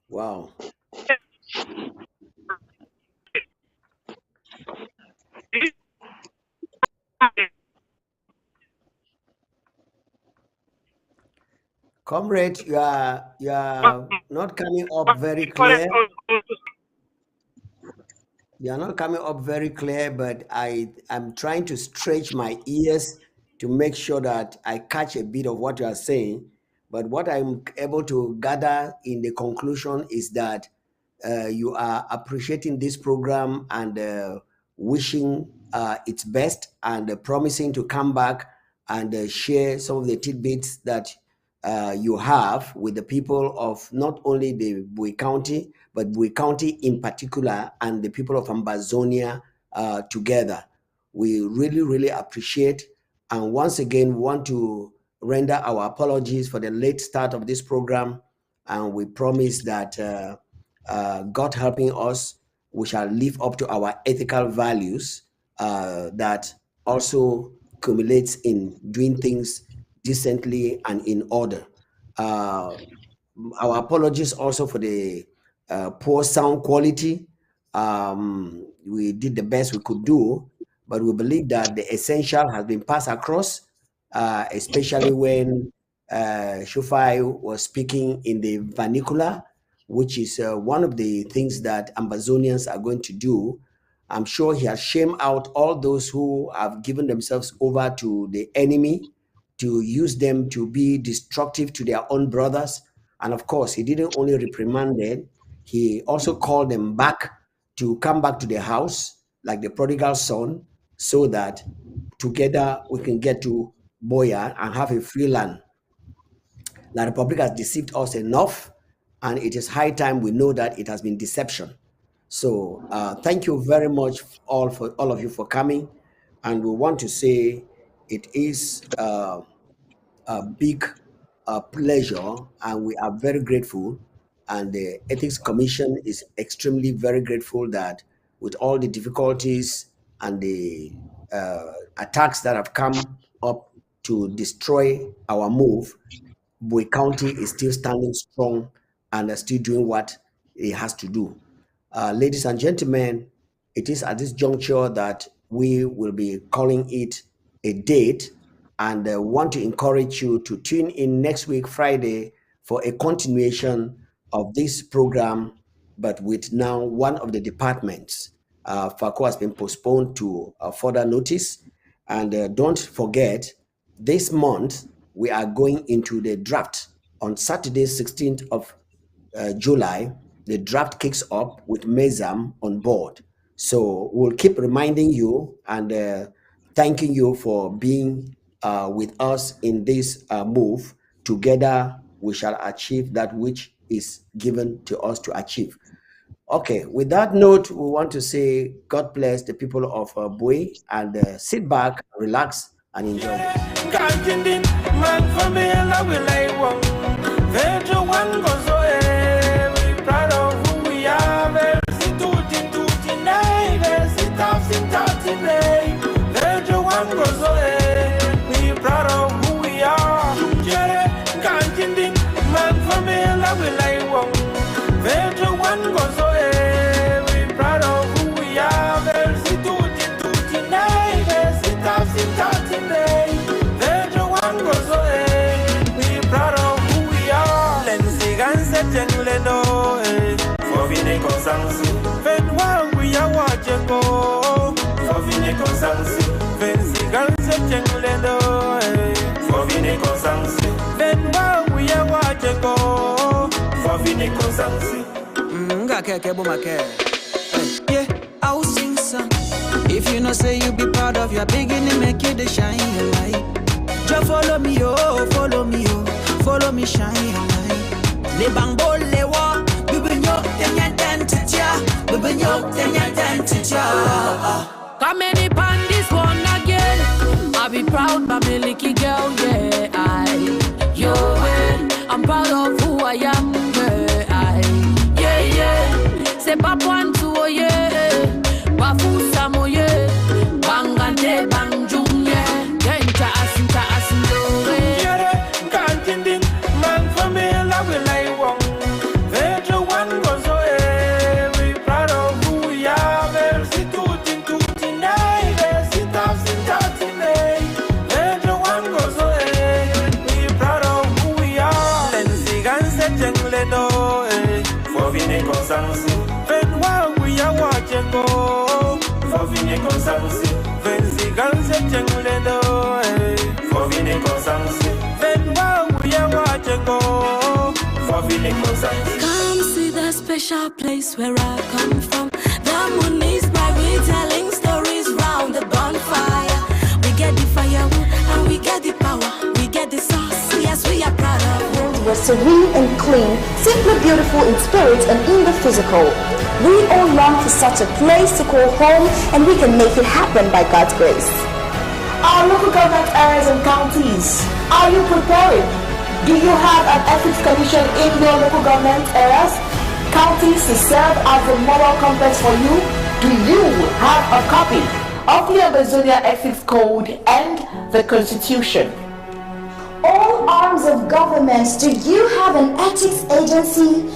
Wow. Comrade, you are not coming up very clear. You are not coming up very clear, but I'm trying to stretch my ears to make sure that I catch a bit of what you are saying. But what I'm able to gather in the conclusion is that you are appreciating this program and wishing its best, and promising to come back and share some of the tidbits that you have with the people of not only the Bui County, but Bui County in particular, and the people of Ambazonia together. We really, really appreciate, and once again, we want to render our apologies for the late start of this program, and we promise that God helping us, we shall live up to our ethical values that also accumulates in doing things decently and in order. Our apologies also for the poor sound quality. We did the best we could do, but we believe that the essential has been passed across, especially when Shufai was speaking in the vernacular, which is one of the things that Ambazonians are going to do. I'm sure he has shamed out all those who have given themselves over to the enemy, to use them to be destructive to their own brothers. And of course, he didn't only reprimand them, he also called them back to come back to the house like the prodigal son, so that together we can get to Boya and have a free land. The Republic has deceived us enough, and it is high time we know that it has been deception. So thank you very much all of you for coming, and we want to say it is a big pleasure, and we are very grateful, and the Ethics Commission is extremely very grateful that with all the difficulties and the attacks that have come up to destroy our move, Bui County is still standing strong and still doing what it has to do. Ladies and gentlemen, it is at this juncture that we will be calling it a date, and want to encourage you to tune in next week, Friday, for a continuation of this program, but with now one of the departments. FACO has been postponed to further notice. And don't forget, this month, we are going into the draft. On Saturday, 16th of July, the draft kicks up with Mezam on board. So we'll keep reminding you and thanking you for being with us in this move. Together, we shall achieve that which is given to us to achieve. Okay, with that note, we want to say God bless the people of Bui, and sit back, relax, and enjoy. Yeah, I'll sing some. If you know say you be proud of your beginning, make you the shine your light. Just follow me, oh, follow me, oh, follow me, shine your light. Le bambo le wa, bibinyo tenya tentitia, bibinyo tenya tentitia. Come any pan this one again. I be proud, my milky girl, yeah. I'm proud of who I am, yeah. C'est pas point tout, yeah. Bafu samo, yeah. Bangante, bangjung, yeah. Genta asin, do, yeah. Can't man for me, love will I want. Vejo one goes away. We proud of who we are. Versi tutti, nay. Versi tafsi, nay. Vejo one goes away. We proud of who we are. Lensi ganse jengle do, for vine consansi. Ven wa we are watching go. For vine consansi. Vensi ganse jengle do, for vine consansi. Ven wa we are watching go. For vine consansi. Come see the special place where I come from. The moon is bright, we telling stories round the serene and clean, simply beautiful in spirit and in the physical. We all long for such a place to call home, and we can make it happen by God's grace. Our local government areas and counties, are you prepared? Do you have an ethics commission in your local government areas, counties to serve as a moral compass for you? Do you have a copy of the Amazonia Ethics Code and the Constitution? All arms of government, do you have an ethics agency